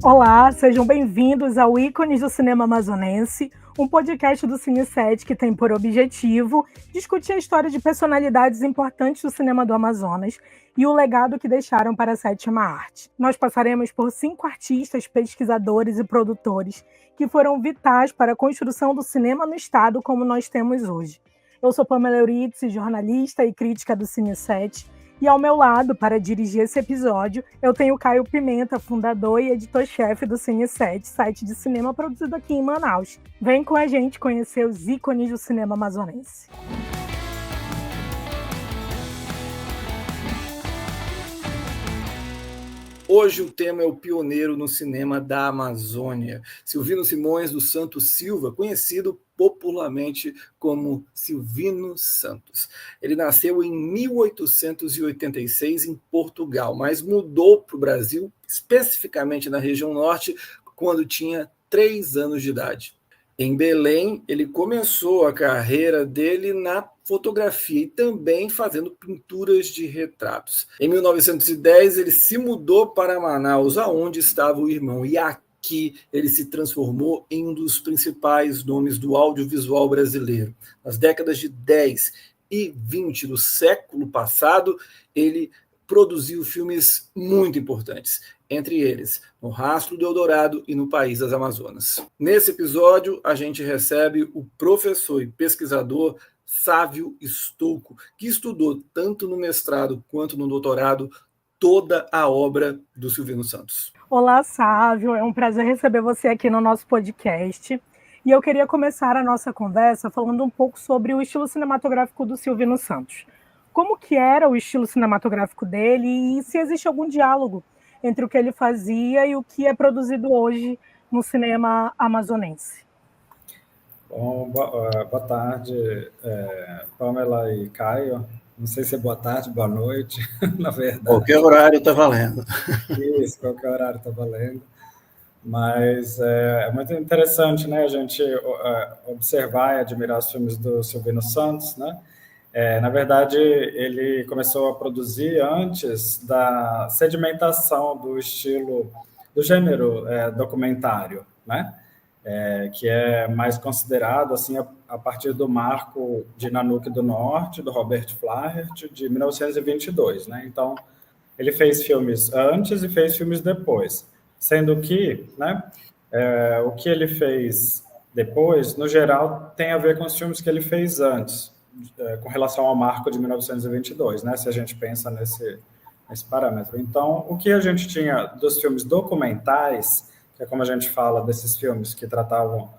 Olá, sejam bem-vindos ao Ícones do Cinema Amazonense, um podcast do Cine7 que tem por objetivo discutir a história de personalidades importantes do cinema do Amazonas e o legado que deixaram para a sétima arte. Nós passaremos por 5 artistas, pesquisadores e produtores que foram vitais para a construção do cinema no estado como nós temos hoje. Eu sou Pamela Euritz, jornalista e crítica do Cine7, e ao meu lado, para dirigir esse episódio, eu tenho Caio Pimenta, fundador e editor-chefe do Cine7, site de cinema produzido aqui em Manaus. Vem com a gente conhecer os ícones do cinema amazonense. Hoje o tema é o pioneiro no cinema da Amazônia, Silvino Simões dos Santos Silva, conhecido popularmente como Silvino Santos. Ele nasceu em 1886 em Portugal, mas mudou para o Brasil, especificamente na região norte, quando tinha 3 anos de idade. Em Belém, ele começou a carreira dele na fotografia e também fazendo pinturas de retratos. Em 1910, ele se mudou para Manaus, aonde estava o irmão, e aqui ele se transformou em um dos principais nomes do audiovisual brasileiro. Nas décadas de 10 e 20 do século passado, ele produziu filmes muito importantes, entre eles No Rastro do Eldorado e No País das Amazonas. Nesse episódio, a gente recebe o professor e pesquisador Sávio Stouco, que estudou tanto no mestrado quanto no doutorado toda a obra do Silvino Santos. Olá, Sávio, é um prazer receber você aqui no nosso podcast. E eu queria começar a nossa conversa falando um pouco sobre o estilo cinematográfico do Silvino Santos. Como que era o estilo cinematográfico dele e se existe algum diálogo entre o que ele fazia e o que é produzido hoje no cinema amazonense? Bom, boa tarde, Pamela e Caio. Não sei se é boa tarde, boa noite, na verdade. Qualquer horário está valendo. Isso, qualquer horário está valendo. Mas é muito interessante, né, a gente observar e admirar os filmes do Silvino Santos, né? Na verdade, ele começou a produzir antes da sedimentação do estilo, do gênero documentário, né? Que é mais considerado assim a partir do marco de Nanuque do Norte, do Robert Flaherty, de 1922, né? Então, ele fez filmes antes e fez filmes depois, sendo que, né, o que ele fez depois, no geral, tem a ver com os filmes que ele fez antes, com relação ao marco de 1922, né, se a gente pensa nesse parâmetro. Então, o que a gente tinha dos filmes documentais, que é como a gente fala desses filmes que tratavam,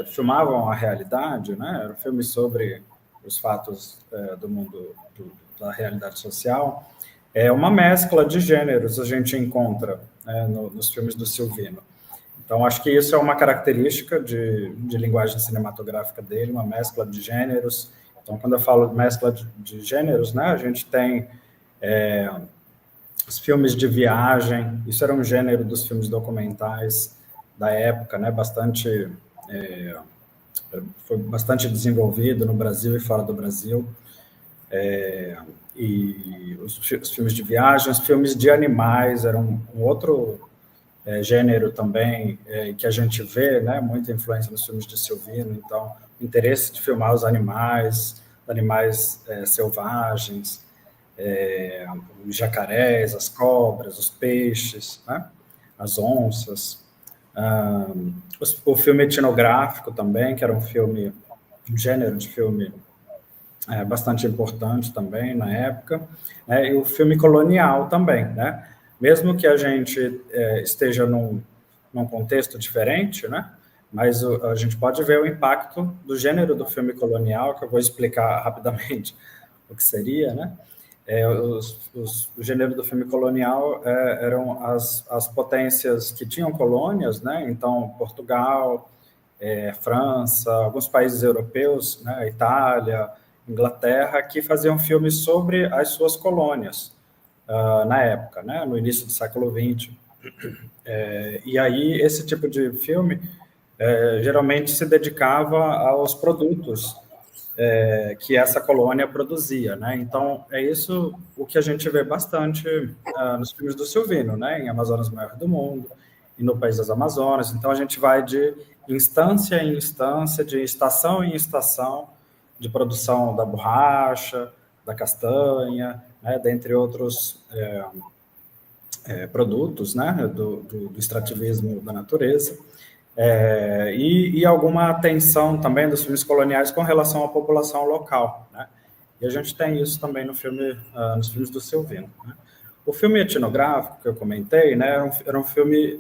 filmavam a realidade, né, eram filmes sobre os fatos do mundo, da realidade social, é uma mescla de gêneros a gente encontra nos filmes do Silvino. Então, acho que isso é uma característica de linguagem cinematográfica dele, uma mescla de gêneros. Então, quando eu falo mescla de gêneros, né, a gente tem os filmes de viagem, isso era um gênero dos filmes documentais da época, né, foi bastante desenvolvido no Brasil e fora do Brasil. E os filmes de viagem, os filmes de animais eram um outro gênero também que a gente vê, né, muita influência nos filmes de Silvino. Então, o interesse de filmar os animais selvagens, os jacarés, as cobras, os peixes, né, as onças. O filme etnográfico também, que era um gênero de filme bastante importante também na época, né, e o filme colonial também, né? Mesmo que a gente esteja num contexto diferente, né? Mas a gente pode ver o impacto do gênero do filme colonial, que eu vou explicar rapidamente o que seria, né? O gênero do filme colonial eram as potências que tinham colônias, né? Então, Portugal, França, alguns países europeus, né? Itália, Inglaterra, que faziam filmes sobre as suas colônias na época, né, no início do século XX. E aí esse tipo de filme geralmente se dedicava aos produtos que essa colônia produzia, né? Então é isso o que a gente vê bastante nos filmes do Silvino, né? Em Amazonas Maior do Mundo, e no País das Amazonas. Então, a gente vai de instância em instância, de estação em estação, de produção da borracha, da castanha, né, dentre outros produtos, né, do extrativismo da natureza, e alguma atenção também dos filmes coloniais com relação à população local, né? E a gente tem isso também no filme, nos filmes do Silvino, né? O filme etnográfico que eu comentei, né, era um filme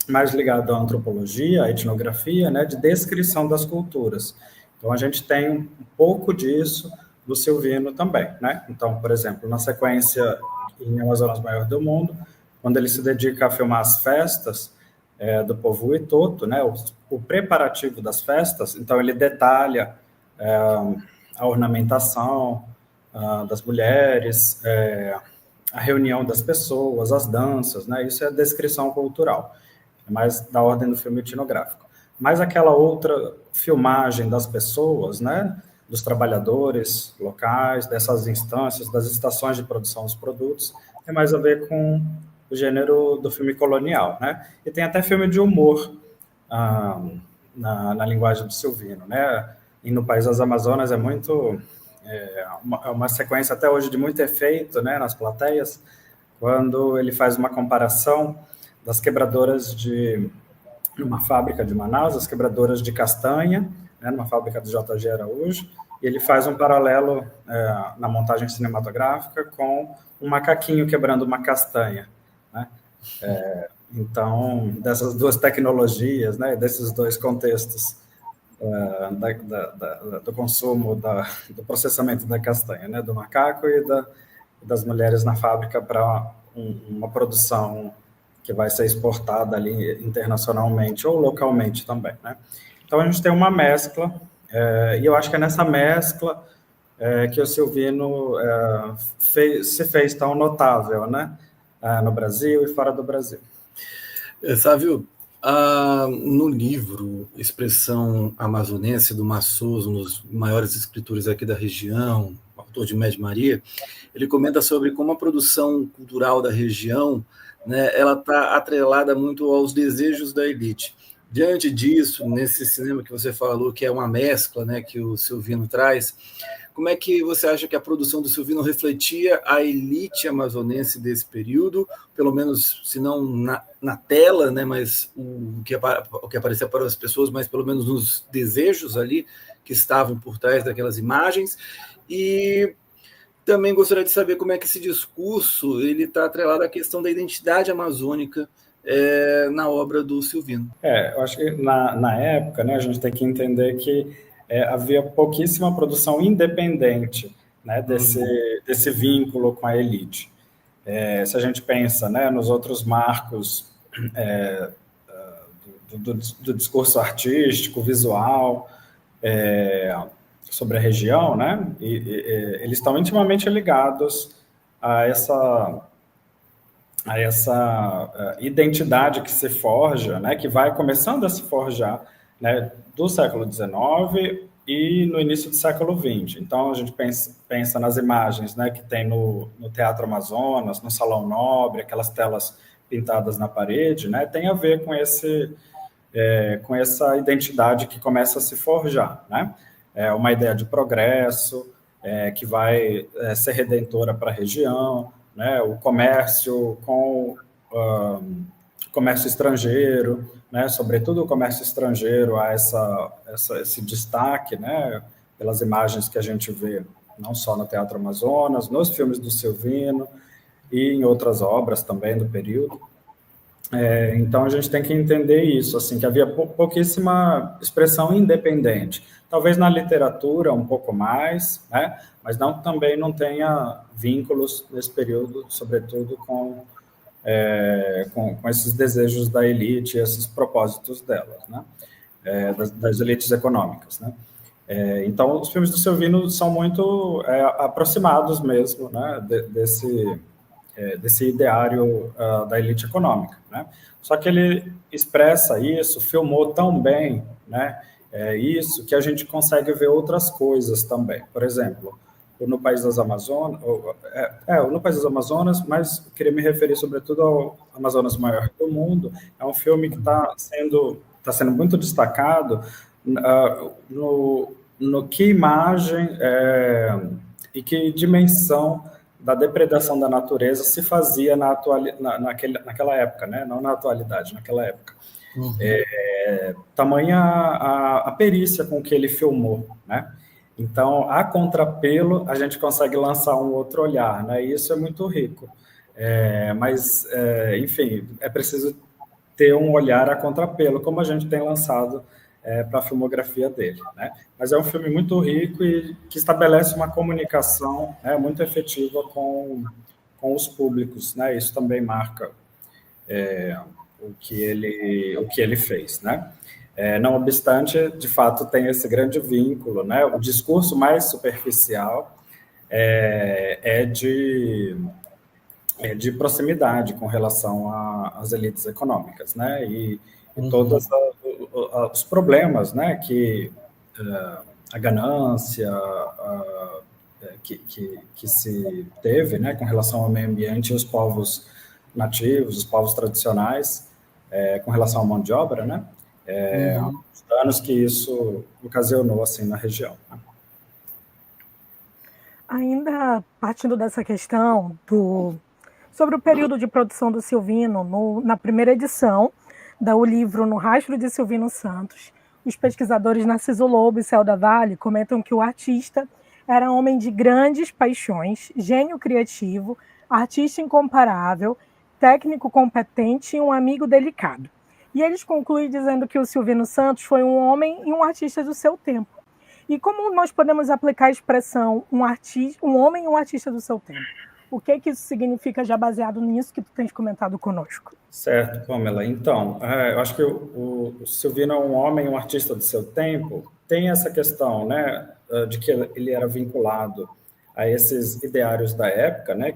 mais ligado à antropologia, à etnografia, né, de descrição das culturas. Então, a gente tem um pouco disso do Silvino também, né? Então, por exemplo, na sequência em Amazonas Maior do Mundo, quando ele se dedica a filmar as festas do povo Huitoto, né, o preparativo das festas, então ele detalha a ornamentação das mulheres, a reunião das pessoas, as danças, né, isso é descrição cultural, é mais da ordem do filme etnográfico. Mas aquela outra filmagem das pessoas, né, dos trabalhadores locais, dessas instâncias, das estações de produção dos produtos, tem mais a ver com o gênero do filme colonial, né? E tem até filme de humor na linguagem do Silvino, né? E no País das Amazonas é muito... uma sequência até hoje de muito efeito, né, nas plateias, quando ele faz uma comparação das quebradoras numa fábrica de Manaus, as quebradoras de castanha, né, numa fábrica do J.G. Araújo, e ele faz um paralelo na montagem cinematográfica com um macaquinho quebrando uma castanha, né? Então, dessas duas tecnologias, né, desses dois contextos do consumo, do processamento da castanha, né, do macaco e das mulheres na fábrica para uma produção que vai ser exportada ali internacionalmente ou localmente também, né? Então, a gente tem uma mescla, e eu acho que é nessa mescla que o Silvino se fez tão notável, né? No Brasil e fora do Brasil. Sávio, no livro Expressão Amazonense, do Massoso, um dos maiores escritores aqui da região, autor de Médio Maria, ele comenta sobre como a produção cultural da região, né, ela está atrelada muito aos desejos da elite. Diante disso, nesse cinema que você falou, que é uma mescla, né, que o Silvino traz, como é que você acha que a produção do Silvino refletia a elite amazonense desse período, pelo menos, se não na tela, né, mas o que aparecia para as pessoas, mas pelo menos nos desejos ali que estavam por trás daquelas imagens? E também gostaria de saber como é que esse discurso ele está atrelado à questão da identidade amazônica na obra do Silvino. Eu acho que na época, né, a gente tem que entender que havia pouquíssima produção independente, né, desse vínculo com a elite. Se a gente pensa, né, nos outros marcos do discurso artístico, visual, sobre a região, né, eles estão intimamente ligados a essa identidade que se forja, né, que vai começando a se forjar, né, do século XIX e no início do século XX. Então, a gente pensa nas imagens, né, que tem no Teatro Amazonas, no Salão Nobre, aquelas telas pintadas na parede, né, tem a ver com essa identidade que começa a se forjar, né? Uma ideia de progresso, que vai ser redentora para a região, né, o comércio com comércio estrangeiro, né, sobretudo o comércio estrangeiro, há esse destaque, né, pelas imagens que a gente vê, não só no Teatro Amazonas, nos filmes do Silvino e em outras obras também do período. Então, a gente tem que entender isso, assim, que havia pouquíssima expressão independente. Talvez na literatura um pouco mais, né? Mas também não tenha vínculos nesse período, sobretudo com esses desejos da elite, esses propósitos delas, né? Das elites econômicas, né? Então, os filmes do Silvino são muito aproximados mesmo, né, desse ideário da elite econômica, né? Só que ele expressa isso, filmou tão bem, né, isso, que a gente consegue ver outras coisas também. Por exemplo, o No País das Amazonas, o No País das Amazonas, mas queria me referir sobretudo ao Amazonas Maior do Mundo. É um filme que está sendo muito destacado no que imagem e que dimensão da depredação da natureza se fazia naquela época, né? Não na atualidade, naquela época. Uhum. Tamanha a perícia com que ele filmou, né? Então, a contrapelo, a gente consegue lançar um outro olhar, né? E isso é muito rico. Mas, enfim, é preciso ter um olhar a contrapelo, como a gente tem lançado para a filmografia dele, né? Mas é um filme muito rico e que estabelece uma comunicação, né, muito efetiva com os públicos, né? Isso também marca o que ele fez, né? Não obstante, de fato, tem esse grande vínculo, né? O discurso mais superficial é de proximidade com relação às elites econômicas, né? E todos os problemas, né? Que a ganância que se teve, né? Com relação ao meio ambiente e os povos nativos, os povos tradicionais, com relação à mão de obra, né? Os danos que isso ocasionou assim na região. Né? Ainda partindo dessa questão sobre o período de produção do Silvino, na primeira edição do livro No Rastro de Silvino Santos, os pesquisadores Narciso Lobo e Celda Valle comentam que o artista era homem de grandes paixões, gênio criativo, artista incomparável, técnico competente e um amigo delicado. E eles concluem dizendo que o Silvino Santos foi um homem e um artista do seu tempo. E como nós podemos aplicar a expressão um homem e um artista do seu tempo? O que isso significa, já baseado nisso que tu tens comentado conosco? Certo, Pamela. Então, eu acho que o Silvino é um homem e um artista do seu tempo. Tem essa questão, né, de que ele era vinculado a esses ideários da época, né,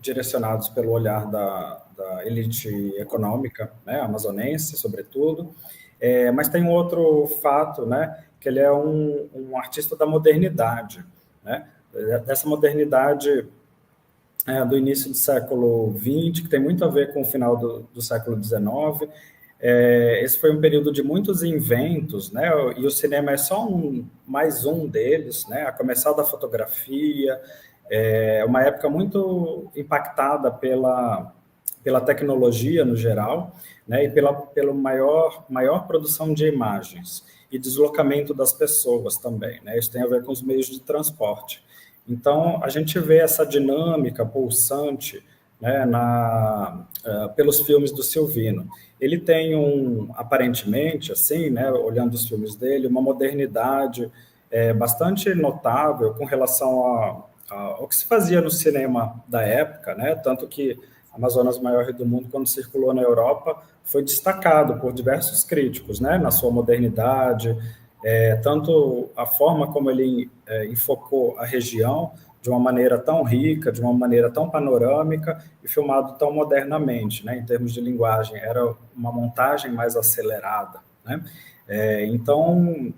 direcionados pelo olhar da elite econômica, né, amazonense, sobretudo. Mas tem um outro fato, né, que ele é um artista da modernidade, né, dessa modernidade do início do século XX, que tem muito a ver com o final do século XIX. Esse foi um período de muitos inventos, né, e o cinema é só mais um deles, né, a começar da fotografia. Uma época muito impactada pela tecnologia no geral, né, e pela maior produção de imagens e deslocamento das pessoas também, né? Isso tem a ver com os meios de transporte. Então, a gente vê essa dinâmica pulsante, né, pelos filmes do Silvino. Ele tem aparentemente, assim, né, olhando os filmes dele, uma modernidade bastante notável com relação ao que se fazia no cinema da época, né? Tanto que Amazonas Maior do Mundo, quando circulou na Europa, foi destacado por diversos críticos, né? Na sua modernidade, tanto a forma como ele enfocou a região de uma maneira tão rica, de uma maneira tão panorâmica e filmado tão modernamente, né? Em termos de linguagem, era uma montagem mais acelerada, né? Então,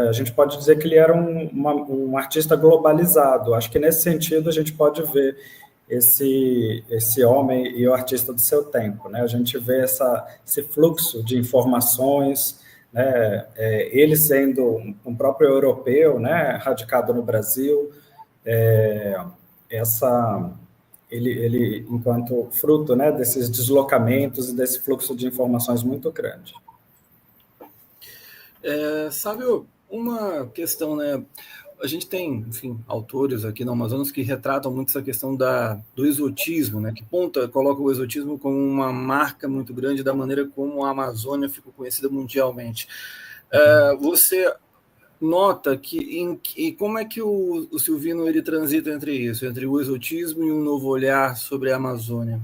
a gente pode dizer que ele era um artista globalizado. Acho que, nesse sentido, a gente pode ver esse homem e o artista do seu tempo, né? A gente vê esse fluxo de informações, né? Ele sendo um próprio europeu, né? Radicado no Brasil, ele enquanto fruto, né? Desses deslocamentos e desse fluxo de informações muito grande. Sabe, uma questão, né? A gente tem, enfim, autores aqui no Amazonas que retratam muito essa questão do exotismo, né? Que coloca o exotismo como uma marca muito grande da maneira como a Amazônia ficou conhecida mundialmente. Você nota e como é que o Silvino ele transita entre isso, entre o exotismo e um novo olhar sobre a Amazônia?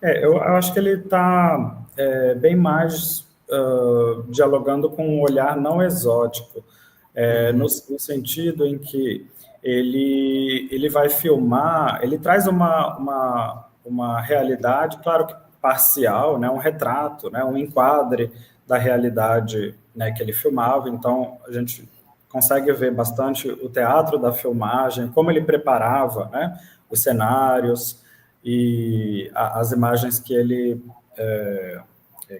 Eu acho que ele está bem mais dialogando com um olhar não exótico, no sentido em que ele vai filmar, ele traz uma realidade, claro que parcial, né, um retrato, né, um enquadre da realidade, né, que ele filmava. Então, a gente consegue ver bastante o teatro da filmagem, como ele preparava, né, os cenários e as imagens que ele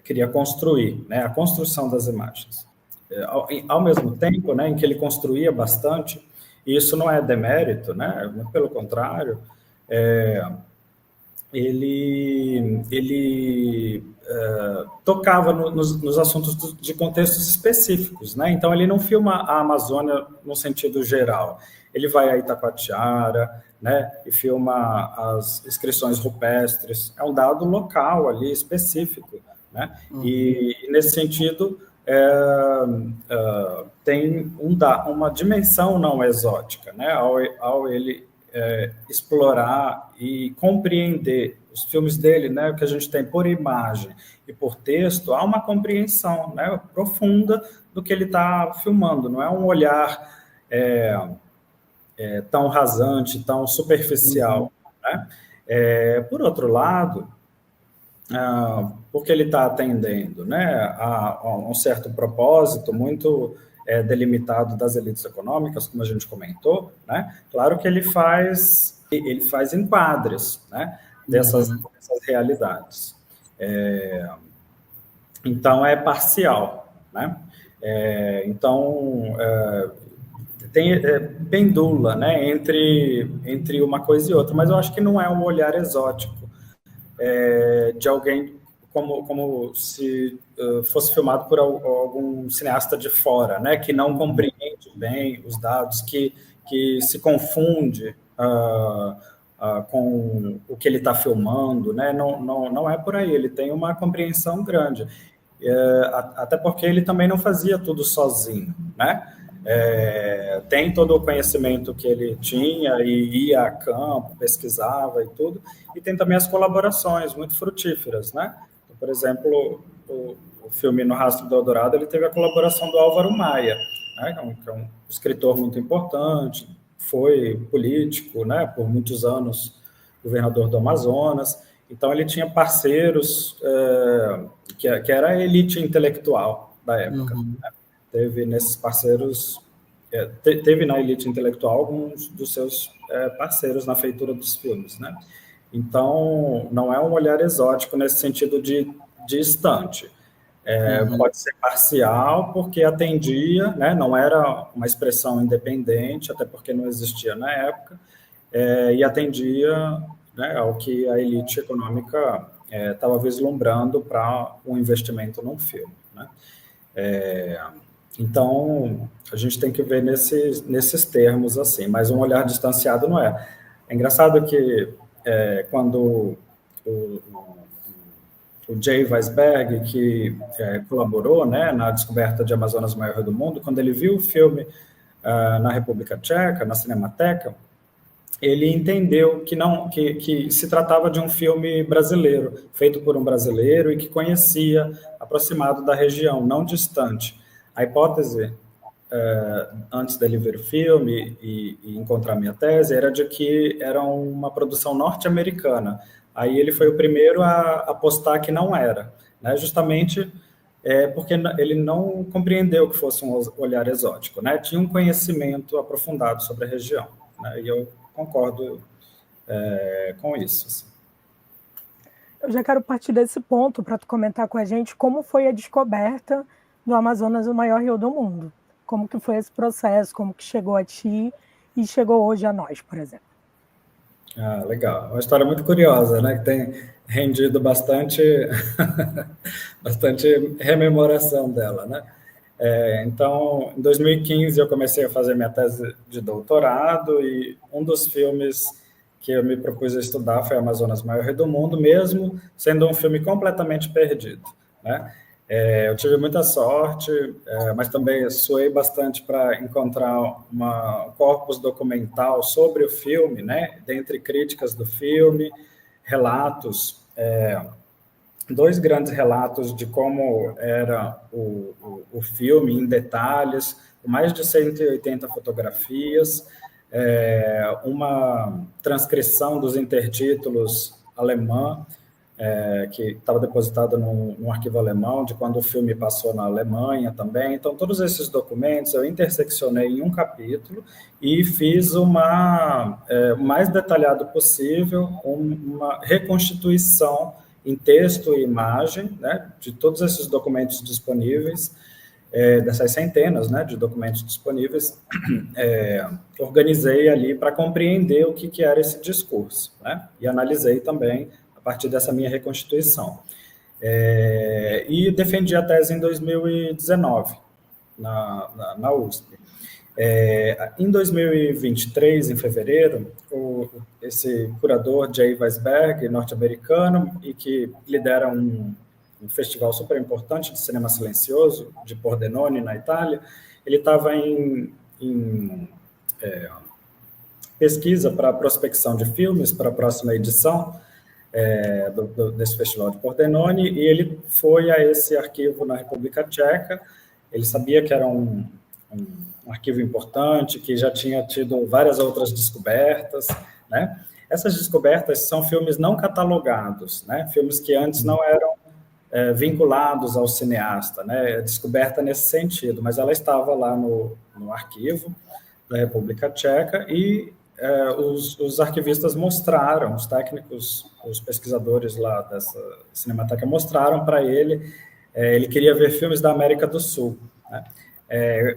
queria construir, né, a construção das imagens. Ao mesmo tempo, né, em que ele construía bastante, e isso não é demérito, né, pelo contrário, ele tocava nos assuntos de contextos específicos, né? Então, ele não filma a Amazônia no sentido geral. Ele vai a Itacoatiara, né? E filma as inscrições rupestres. É um dado local ali, específico, né? E nesse sentido, tem uma dimensão não exótica, né? Ao ele explorar e compreender os filmes dele, né, o que a gente tem por imagem e por texto, há uma compreensão, né, profunda do que ele está filmando, não é um olhar tão rasante, tão superficial. Né? Por outro lado, porque ele está atendendo, né, a um certo propósito muito delimitado das elites econômicas, como a gente comentou, né? Claro que ele faz enquadres, né, dessas realidades. Então, é parcial, né? Então, pendula, né, entre uma coisa e outra, mas eu acho que não é um olhar exótico de alguém como se fosse filmado por algum cineasta de fora, né, que não compreende bem os dados, que se confunde com o que ele está filmando, né? Não é por aí, ele tem uma compreensão grande, até porque ele também não fazia tudo sozinho, né? Tem todo o conhecimento que ele tinha e ia a campo, pesquisava e tudo, e tem também as colaborações muito frutíferas, né? Por exemplo, o filme No Rastro do Eldorado, ele teve a colaboração do Álvaro Maia, né? Que é um escritor muito importante, foi político, né? Por muitos anos governador do Amazonas, então ele tinha parceiros que era a elite intelectual da época, né? Teve nesses parceiros, teve na elite intelectual alguns dos seus parceiros na feitura dos filmes, né? Então, não é um olhar exótico nesse sentido de distante. Pode ser parcial, porque atendia, né? Não era uma expressão independente, até porque não existia na época, e atendia, né, ao que a elite econômica estava vislumbrando para um investimento num filme, né? Então, a gente tem que ver nesses termos, assim, mas um olhar distanciado não é. É engraçado que quando o Jay Weisberg, que colaborou, né, na descoberta de Amazonas Maior do Mundo, quando ele viu o filme na República Tcheca, na Cinemateca, ele entendeu que se tratava de um filme brasileiro, feito por um brasileiro e que conhecia, aproximado da região, não distante. A hipótese, antes dele ver o filme e encontrar minha tese, era de que era uma produção norte-americana. Aí ele foi o primeiro a apostar que não era, né? Justamente porque ele não compreendeu que fosse um olhar exótico, né? Tinha um conhecimento aprofundado sobre a região, né? E eu concordo com isso. Assim. Eu já quero partir desse ponto para tu comentar com a gente como foi a descoberta do Amazonas, o maior rio do mundo. Como que foi esse processo, como que chegou a ti e chegou hoje a nós, por exemplo. Legal. Uma história muito curiosa, né? Que tem rendido bastante, bastante rememoração dela, né? Então, em 2015, eu comecei a fazer minha tese de doutorado e um dos filmes que eu me propus a estudar foi Amazonas Maior Rio do Mundo, mesmo sendo um filme completamente perdido, né? Eu tive muita sorte, mas também suei bastante para encontrar um corpus documental sobre o filme, né? Dentre críticas do filme, relatos, dois grandes relatos de como era o filme em detalhes, com mais de 180 fotografias, uma transcrição dos intertítulos alemã, que estava depositado num arquivo alemão, de quando o filme passou na Alemanha também. Então, todos esses documentos eu interseccionei em um capítulo e fiz o mais detalhado possível, uma reconstituição em texto e imagem, né, de todos esses documentos disponíveis, dessas centenas, né, de documentos disponíveis, organizei ali para compreender o que era esse discurso, né, e analisei também a partir dessa minha reconstituição. E defendi a tese em 2019, na USP. Em 2023, em fevereiro, esse curador, Jay Weisberg, norte-americano, e que lidera um festival super importante de cinema silencioso, de Pordenone, na Itália, ele estava em pesquisa para prospecção de filmes para a próxima edição desse festival de Pordenone, e ele foi a esse arquivo na República Tcheca. Ele sabia que era um arquivo importante, que já tinha tido várias outras descobertas, né? Essas descobertas são filmes não catalogados, né? Filmes que antes não eram vinculados ao cineasta, né? Descoberta nesse sentido, mas ela estava lá no arquivo da República Tcheca e os arquivistas mostraram, os técnicos, os pesquisadores lá dessa Cinemateca mostraram para ele, ele queria ver filmes da América do Sul, né?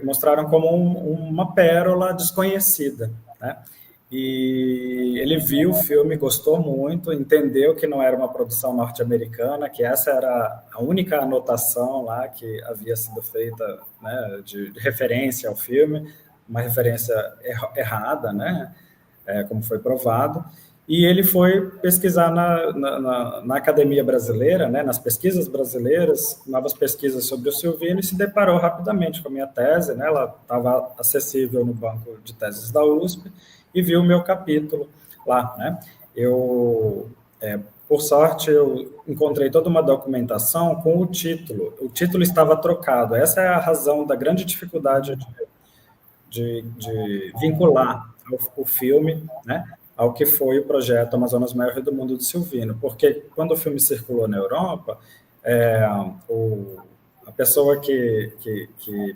Mostraram como uma pérola desconhecida, né? E ele viu o filme, gostou muito, entendeu que não era uma produção norte-americana, que essa era a única anotação lá que havia sido feita, né, de referência ao filme, uma referência errada, né, como foi provado. E ele foi pesquisar na Academia Brasileira, né, nas pesquisas brasileiras, novas pesquisas sobre o Silvino, e se deparou rapidamente com a minha tese, né, ela estava acessível no banco de teses da USP, e viu o meu capítulo lá, né. Por sorte, eu encontrei toda uma documentação com o título estava trocado. Essa é a razão da grande dificuldade de vincular o filme, né, ao que foi o projeto Amazonas Maior Rio do Mundo de Silvino, porque quando o filme circulou na Europa, a pessoa que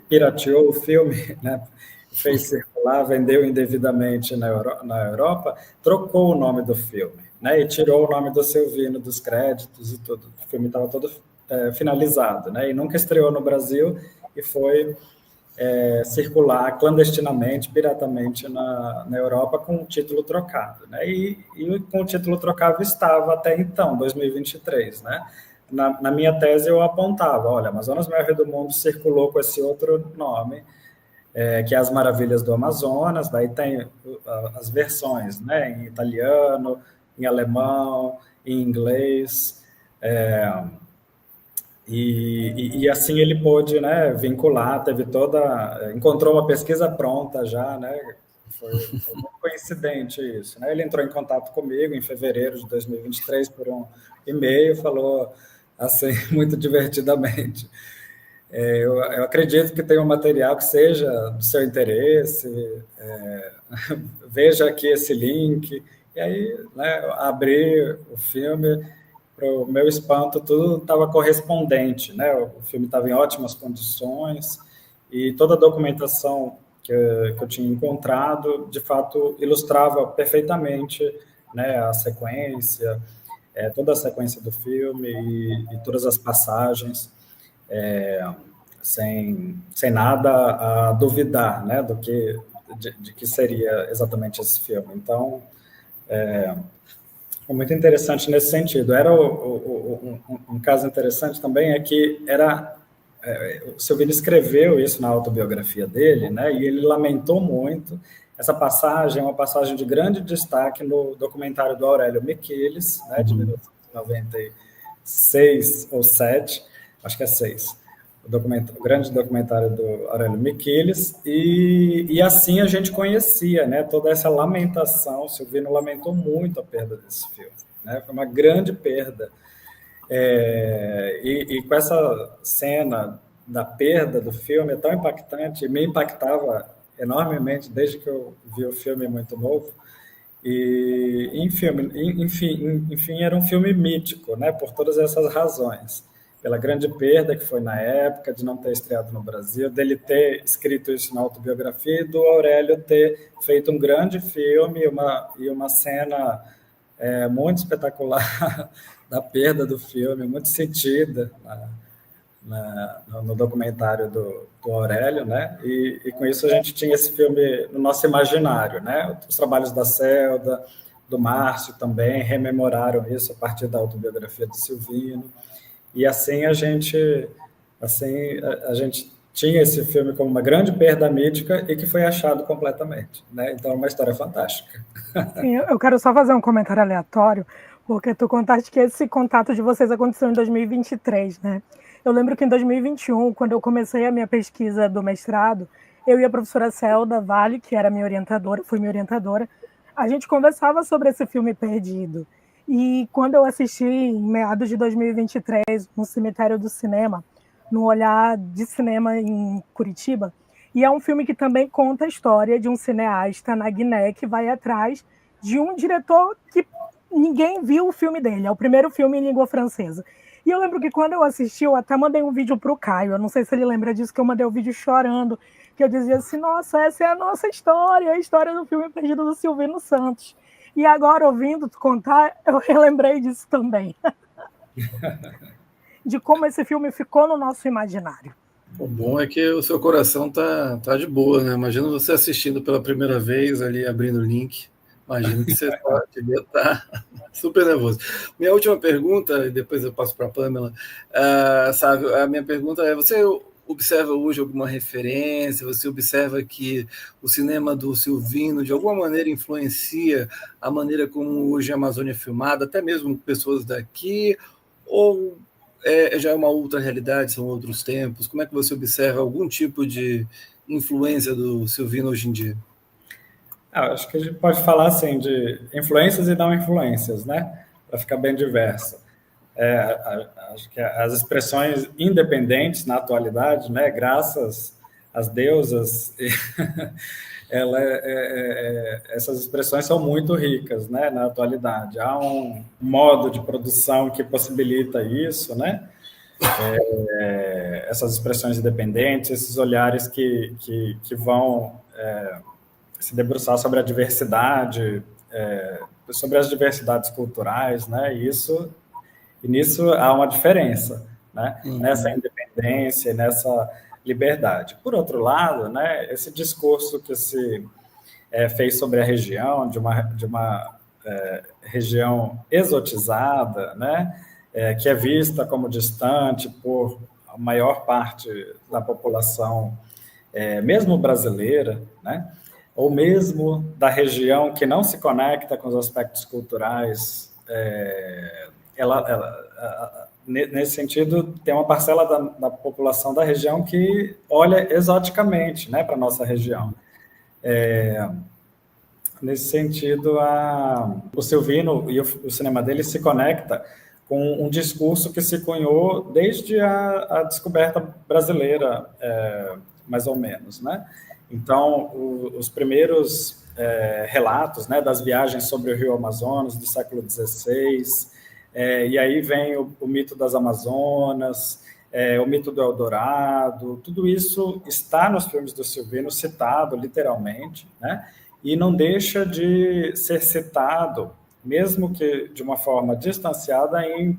pirateou o filme, né, fez circular, vendeu indevidamente na Europa, trocou o nome do filme, né, e tirou o nome do Silvino dos créditos e tudo. O filme estava todo finalizado, né, e nunca estreou no Brasil e foi circular clandestinamente, piratamente na Europa com o título trocado, né? E com o título trocado estava até então, 2023, né? Na minha tese eu apontava, olha, Amazonas Maior Rio do Mundo circulou com esse outro nome, que é As Maravilhas do Amazonas, daí tem as versões, né? Em italiano, em alemão, em inglês, e assim ele pôde, né, vincular, encontrou uma pesquisa pronta já, né, foi muito coincidente isso, né, ele entrou em contato comigo em fevereiro de 2023 por um e-mail, falou assim, muito divertidamente, eu acredito que tem um material que seja do seu interesse, veja aqui esse link, e aí, né, abri o filme. Para o meu espanto, tudo estava correspondente, né? O filme estava em ótimas condições e toda a documentação que eu tinha encontrado, de fato, ilustrava perfeitamente, né, a sequência, toda a sequência do filme e todas as passagens, sem nada a duvidar, né, de que seria exatamente esse filme. Então, foi muito interessante nesse sentido. Era um caso interessante também é que o Silvino escreveu isso na autobiografia dele, né? E ele lamentou muito. Essa passagem é uma passagem de grande destaque no documentário do Aurélio Michelis, né? De 1996 ou 7, acho que é 6. O grande documentário do Aurélio Michelis, e assim a gente conhecia, né, toda essa lamentação. O Silvino lamentou muito a perda desse filme, né, foi uma grande perda, e com essa cena da perda do filme é tão impactante, me impactava enormemente desde que eu vi o filme muito novo, E, enfim, era um filme mítico, né, por todas essas razões. Pela grande perda que foi na época, de não ter estreado no Brasil, dele ter escrito isso na autobiografia e do Aurélio ter feito um grande filme e uma cena muito espetacular da perda do filme, muito sentida no documentário do Aurélio, né? E com isso a gente tinha esse filme no nosso imaginário, né? Os trabalhos da Selda, do Márcio também rememoraram isso a partir da autobiografia do Silvino. E assim a gente tinha esse filme como uma grande perda mítica e que foi achado completamente, né? Então é uma história fantástica. Sim, eu quero só fazer um comentário aleatório, porque tu contaste que esse contato de vocês aconteceu em 2023, né? Eu lembro que em 2021, quando eu comecei a minha pesquisa do mestrado, eu e a professora Selda Vale, que era minha orientadora, foi minha orientadora, a gente conversava sobre esse filme perdido. E quando eu assisti, em meados de 2023, no Cemitério do Cinema, no Olhar de Cinema em Curitiba, e é um filme que também conta a história de um cineasta na Guiné que vai atrás de um diretor que ninguém viu o filme dele. É o primeiro filme em língua francesa. E eu lembro que quando eu assisti, eu até mandei um vídeo para o Caio. Eu não sei se ele lembra disso, que eu mandei um vídeo chorando, que eu dizia assim, nossa, essa é a nossa história, a história do filme perdido do Silvino Santos. E agora, ouvindo tu contar, eu relembrei disso também. De como esse filme ficou no nosso imaginário. O bom é que o seu coração tá de boa, né? Imagina você assistindo pela primeira vez ali, abrindo o link. Imagino que você devia estar super nervoso. Minha última pergunta, e depois eu passo para a Pamela, sabe, a minha pergunta é, você observa hoje alguma referência, você observa que o cinema do Silvino de alguma maneira influencia a maneira como hoje a Amazônia é filmada, até mesmo pessoas daqui, ou já é uma outra realidade, são outros tempos? Como é que você observa algum tipo de influência do Silvino hoje em dia? Acho que a gente pode falar assim de influências e não influências, né? Para ficar bem diverso. Acho que as expressões independentes na atualidade, né? Graças às deusas, essas expressões são muito ricas, né? Na atualidade. Há um modo de produção que possibilita isso, né? Essas expressões independentes, esses olhares que vão se debruçar sobre a diversidade, sobre as diversidades culturais, né? E nisso há uma diferença, né? Nessa independência, nessa liberdade. Por outro lado, né? Esse discurso que se fez sobre a região, de uma região exotizada, né? Que é vista como distante por a maior parte da população, mesmo brasileira, né? Ou mesmo da região que não se conecta com os aspectos culturais, nesse sentido, tem uma parcela da população da região que olha exoticamente, né, para a nossa região. Nesse sentido, o Silvino e o cinema dele se conecta com um discurso que se cunhou desde a descoberta brasileira, mais ou menos, né? Então, os primeiros relatos, né, das viagens sobre o Rio Amazonas do século XVI, e aí vem o mito das Amazonas, o mito do Eldorado, tudo isso está nos filmes do Silvino, citado literalmente, né? E não deixa de ser citado, mesmo que de uma forma distanciada, em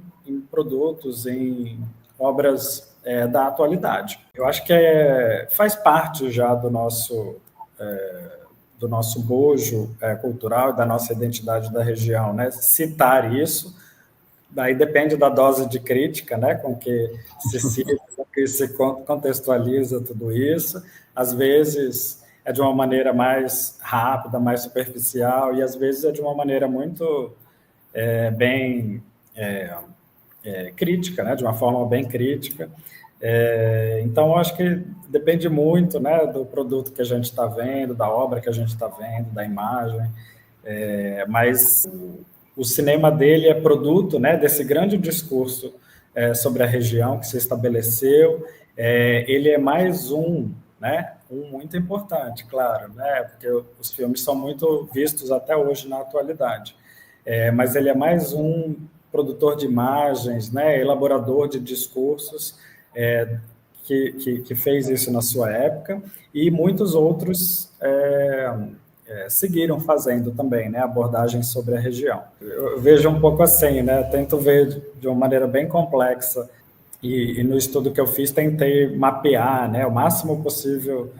produtos, em obras da atualidade. Eu acho que faz parte já do nosso bojo cultural e da nossa identidade da região, né? Citar isso, daí depende da dose de crítica, né? Com que se cita, com que se contextualiza tudo isso. Às vezes é de uma maneira mais rápida, mais superficial, e às vezes é de uma maneira muito bem crítica, né? De uma forma bem crítica. Então, eu acho que depende muito, né, do produto que a gente está vendo, da obra que a gente está vendo, da imagem, mas o cinema dele é produto, né, desse grande discurso sobre a região que se estabeleceu. Ele é mais né, um muito importante, claro, né? Porque os filmes são muito vistos até hoje na atualidade. Mas ele é mais um produtor de imagens, né? Elaborador de discursos, que fez isso na sua época, e muitos outros seguiram fazendo também, né? Abordagens sobre a região. Eu vejo um pouco assim, né? Tento ver de uma maneira bem complexa. E no estudo que eu fiz, tentei mapear, né, o máximo possível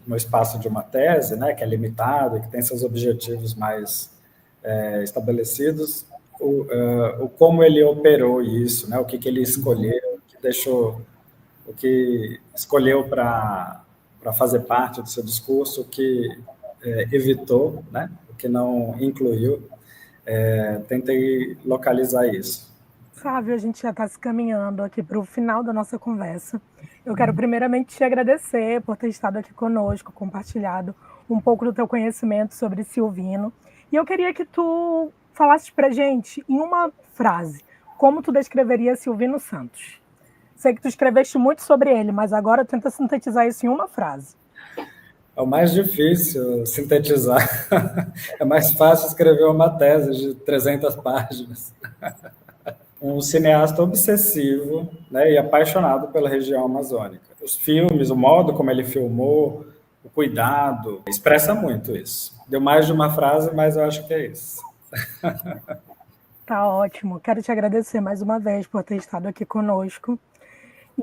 no espaço de uma tese, né, que é limitado e que tem seus objetivos mais estabelecidos, como ele operou isso, né, o que ele escolheu, o que escolheu para fazer parte do seu discurso, o que evitou, né, o que não incluiu. Tentei localizar isso. Sávio, a gente já está se caminhando aqui para o final da nossa conversa. Eu quero primeiramente te agradecer por ter estado aqui conosco, compartilhado um pouco do teu conhecimento sobre Silvino. E eu queria que tu falasses para a gente, em uma frase, como tu descreveria Silvino Santos. Sei que tu escreveste muito sobre ele, mas agora tenta sintetizar isso em uma frase. É o mais difícil sintetizar. É mais fácil escrever uma tese de 300 páginas. Um cineasta obsessivo, né, e apaixonado pela região amazônica. Os filmes, o modo como ele filmou, o cuidado, expressa muito isso. Deu mais de uma frase, mas eu acho que é isso. Tá ótimo. Quero te agradecer mais uma vez por ter estado aqui conosco.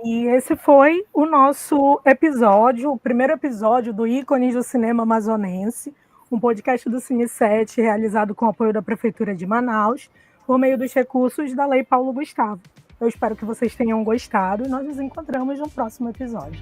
E esse foi o nosso episódio, o primeiro episódio do Ícones do Cinema Amazonense, um podcast do Cine 7, realizado com o apoio da Prefeitura de Manaus, por meio dos recursos da Lei Paulo Gustavo. Eu espero que vocês tenham gostado e nós nos encontramos no próximo episódio.